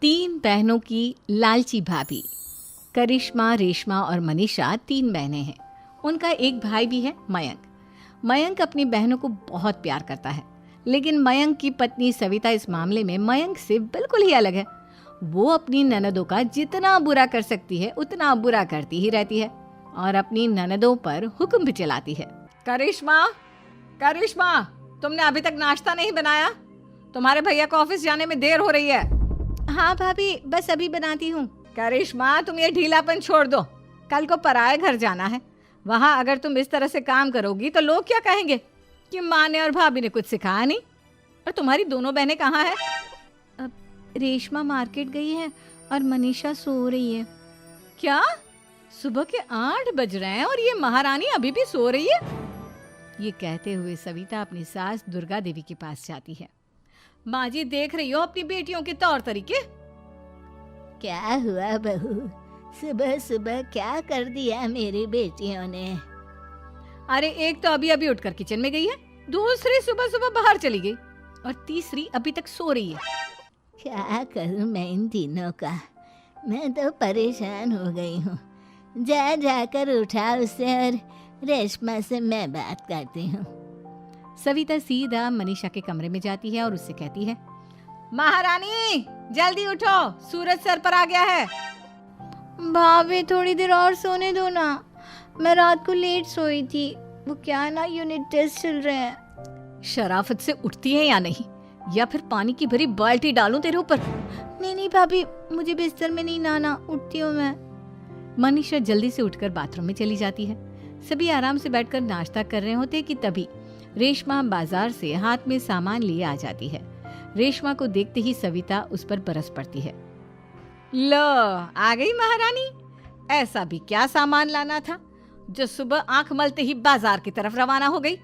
तीन बहनों की लालची भाभी। करिश्मा, रेशमा और मनीषा तीन बहनें हैं। उनका एक भाई भी है, मयंक। मयंक अपनी बहनों को बहुत प्यार करता है, लेकिन मयंक की पत्नी सविता इस मामले में मयंक से बिल्कुल ही अलग है। वो अपनी ननदों का जितना बुरा कर सकती है उतना बुरा करती ही रहती है और अपनी ननदों पर हुक्म भी चलाती है। करिश्मा, करिश्मा, तुमने अभी तक नाश्ता नहीं बनाया? तुम्हारे भैया को ऑफिस जाने में देर हो रही है। हाँ भाभी, बस अभी बनाती हूँ। करिश्मा, तुम ये ढीलापन छोड़ दो। कल को पराए घर जाना है। वहाँ अगर तुम इस तरह से काम करोगी तो लोग क्या कहेंगे कि माँ ने और भाभी ने कुछ सिखाया नहीं। और तुम्हारी दोनों बहनें कहाँ हैं? अब रेशमा मार्केट गई है और मनीषा सो रही है। क्या? सुबह के 8 बज रहे हैं और ये महारानी अभी भी सो रही है? ये कहते हुए सविता अपनी सास दुर्गा देवी के पास जाती है। माँ जी, देख रही हो अपनी बेटियों के तौर तरीके? क्या हुआ बहू, सुबह सुबह क्या कर दिया मेरी बेटियों ने? अरे एक तो अभी अभी उठकर किचन में गई है, दूसरी सुबह सुबह बाहर चली गई और तीसरी अभी तक सो रही है। क्या करूं मैं इन तीनों का? मैं तो परेशान हो गई हूँ। जा जाकर उठा उसे और रेशमा से मैं बात करती हूँ। सविता सीधा मनीषा के कमरे में जाती है और उससे कहती है, महारानी जल्दी उठो, सूरज सर पर आ गया है। भाभी थोड़ी देर और सोने दो ना, मैं रात को लेट सोई थी। वो क्या ना, यूनिट टेस्ट चल रहे हैं। शराफत से उठती है या नहीं, या फिर पानी की भरी बाल्टी डालूं तेरे ऊपर? नहीं नहीं भाभी, मुझे बिस्तर में नहीं नहाना, उठती हूँ मैं। मनीषा जल्दी से उठकर बाथरूम में चली जाती है। सभी आराम से बैठकर नाश्ता कर रहे होते कि तभी रेशमा बाजार से हाथ में सामान लिए आ जाती है। रेशमा को देखते ही सविता उस पर बरस पड़ती है। लो, आ गई महारानी। ऐसा भी क्या सामान लाना था जो सुबह आंख मलते ही बाजार की तरफ रवाना हो गई?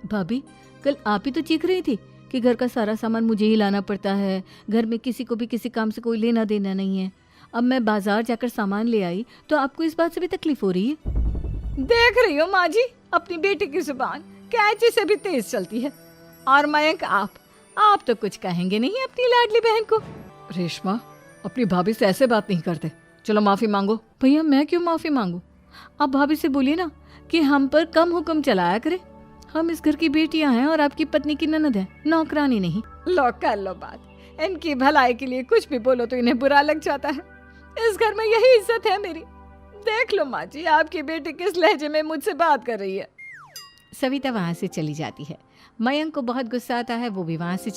भाभी, कल आप ही तो चीख रही थी कि घर का सारा सामान मुझे ही लाना पड़ता है, घर में किसी को भी किसी काम से कोई लेना देना नहीं है। अब मैं बाजार जाकर सामान ले आई तो आपको इस बात से भी तकलीफ हो रही है? देख रही हो माँ जी, अपनी बेटी की जुबान कैंची से भी तेज चलती है। और मयंक, आप तो कुछ कहेंगे नहीं अपनी लाडली बहन को। रेशमा, अपनी भाभी से ऐसे बात नहीं करते। चलो माफी मांगो। भैया, मैं क्यों माफी मांगू? आप भाभी से बोलिए ना कि हम पर कम हुक्म चलाया करे। हम इस घर की बेटियां हैं और आपकी पत्नी की ननद है, नौकरानी नहीं। लो कर लो बात। इनकी भलाई के लिए कुछ भी बोलो तो इन्हें बुरा लग जाता है। इस घर में यही इज्जत है मेरी। देख लो माँ जी, आपकी बेटी किस लहजे में मुझसे बात कर रही है। सविता वहां से चली जाती है। मयंक को बहुत गुस्सा आता है, वो भी वहां से